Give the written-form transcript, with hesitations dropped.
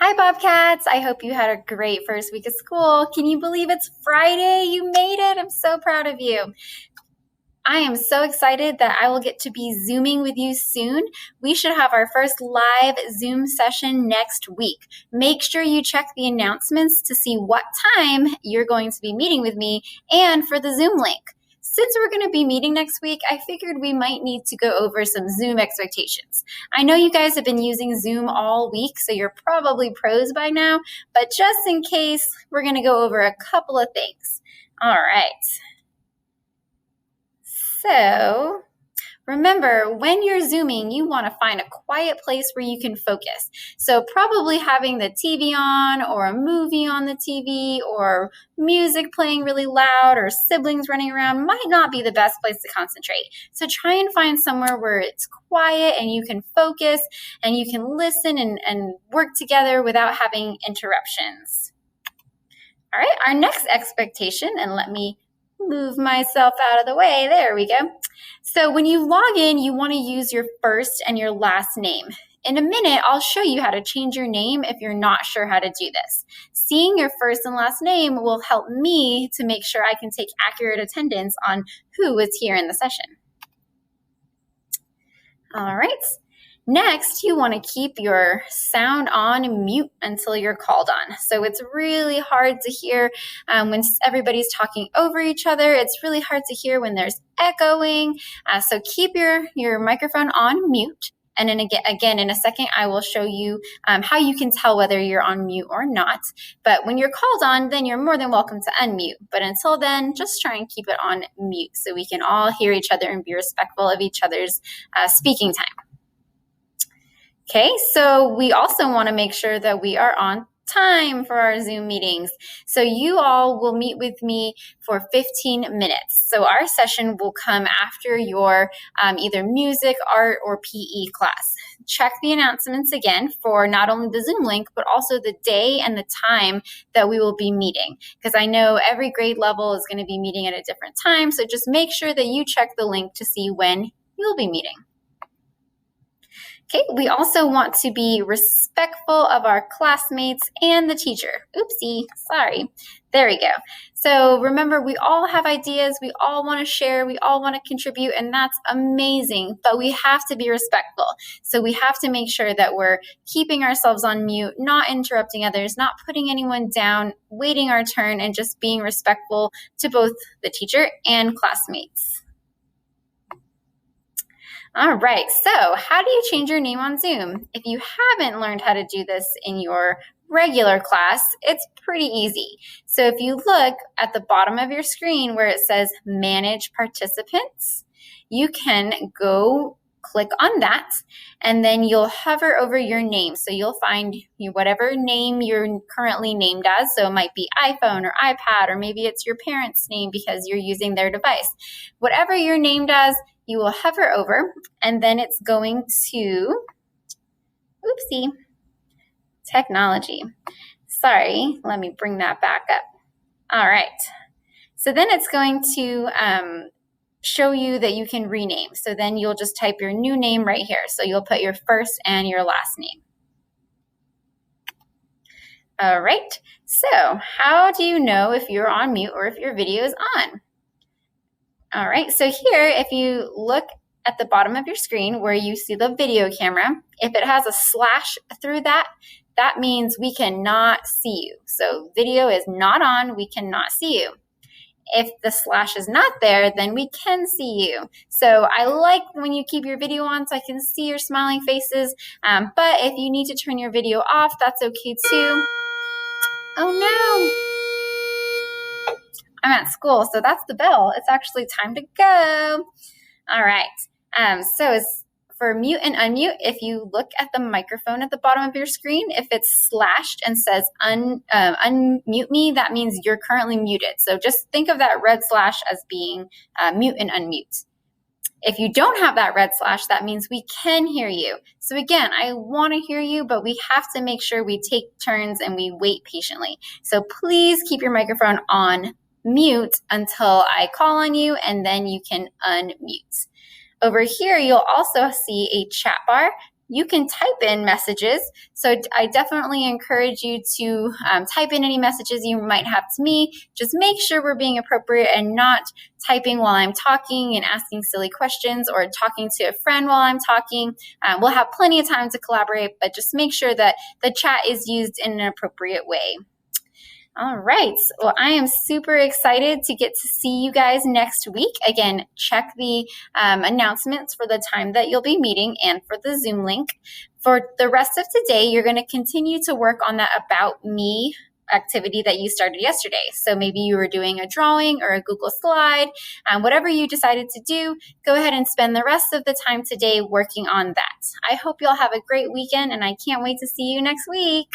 Hi, Bobcats. I hope you had a great first week of school. Can you believe it's Friday? You made it. I'm so proud of you. I am so excited that I will get to be Zooming with you soon. We should have our first live Zoom session next week. Make sure you check the announcements to see what time you're going to be meeting with me and for the Zoom link. Since we're going to be meeting next week, I figured we might need to go over some Zoom expectations. I know you guys have been using Zoom all week, so you're probably pros by now, but just in case, we're going to go over a couple of things. All right. So remember, when you're Zooming, you want to find a quiet place where you can focus. So probably having the TV on or a movie on the TV or music playing really loud or siblings running around might not be the best place to concentrate. So try and find somewhere where it's quiet and you can focus and you can listen and work together without having interruptions. All right, our next expectation, and let me move myself out of the way. There we go. So when you log in, you want to use your first and your last name. In a minute, I'll show you how to change your name if you're not sure how to do this. Seeing your first and last name will help me to make sure I can take accurate attendance on who is here in the session. All right. Next, you want to keep your sound on mute until you're called on. So it's really hard to hear when everybody's talking over each other. It's really hard to hear when there's echoing. So keep your microphone on mute. And then again, in a second, I will show you how you can tell whether you're on mute or not. But when you're called on, then you're more than welcome to unmute. But until then, just try and keep it on mute so we can all hear each other and be respectful of each other's speaking time. Okay, so we also want to make sure that we are on time for our Zoom meetings. So you all will meet with me for 15 minutes. So our session will come after your either music, art, or PE class. Check the announcements again for not only the Zoom link, but also the day and the time that we will be meeting. Because I know every grade level is going to be meeting at a different time. So just make sure that you check the link to see when you'll be meeting. Okay, we also want to be respectful of our classmates and the teacher. Oopsie, sorry. There we go. So remember, we all have ideas, we all want to share, we all want to contribute, and that's amazing, but we have to be respectful. So we have to make sure that we're keeping ourselves on mute, not interrupting others, not putting anyone down, waiting our turn, and just being respectful to both the teacher and classmates. All right, so how do you change your name on Zoom? If you haven't learned how to do this in your regular class, it's pretty easy. So if you look at the bottom of your screen where it says Manage Participants, you can go click on that, and then you'll hover over your name. So you'll find whatever name you're currently named as. So it might be iPhone or iPad, or maybe it's your parents' name because you're using their device. Whatever you're named as, you will hover over, and then it's going to, oopsie, technology. Sorry, let me bring that back up. All right. So then it's going to show you that you can rename. So then you'll just type your new name right here. So you'll put your first and your last name. All right. So how do you know if you're on mute or if your video is on? All right, so here, if you look at the bottom of your screen where you see the video camera, if it has a slash through that, that means we cannot see you. So video is not on, we cannot see you. If the slash is not there, then we can see you. So I like when you keep your video on so I can see your smiling faces, but if you need to turn your video off, that's okay too. Oh no! I'm at school, so that's the bell. It's actually time to go. All right. So as for mute and unmute, if you look at the microphone at the bottom of your screen, if it's slashed and says unmute me, that means you're currently muted. So just think of that red slash as being mute and unmute. If you don't have that red slash, that means we can hear you. So again, I want to hear you, but we have to make sure we take turns and we wait patiently. So please keep your microphone on mute until I call on you, and then you can unmute. Over here, you'll also see a chat bar. you can type in messages. So I definitely encourage you to type in any messages you might have to me. Just make sure we're being appropriate and not typing while I'm talking and asking silly questions or talking to a friend while I'm talking. We'll have plenty of time to collaborate, but just make sure that the chat is used in an appropriate way. All right. Well, I am super excited to get to see you guys next week. Again, check the announcements for the time that you'll be meeting and for the Zoom link. For the rest of today, you're going to continue to work on that About Me activity that you started yesterday. So maybe you were doing a drawing or a Google slide, whatever you decided to do, go ahead and spend the rest of the time today working on that. I hope you'll have a great weekend, and I can't wait to see you next week.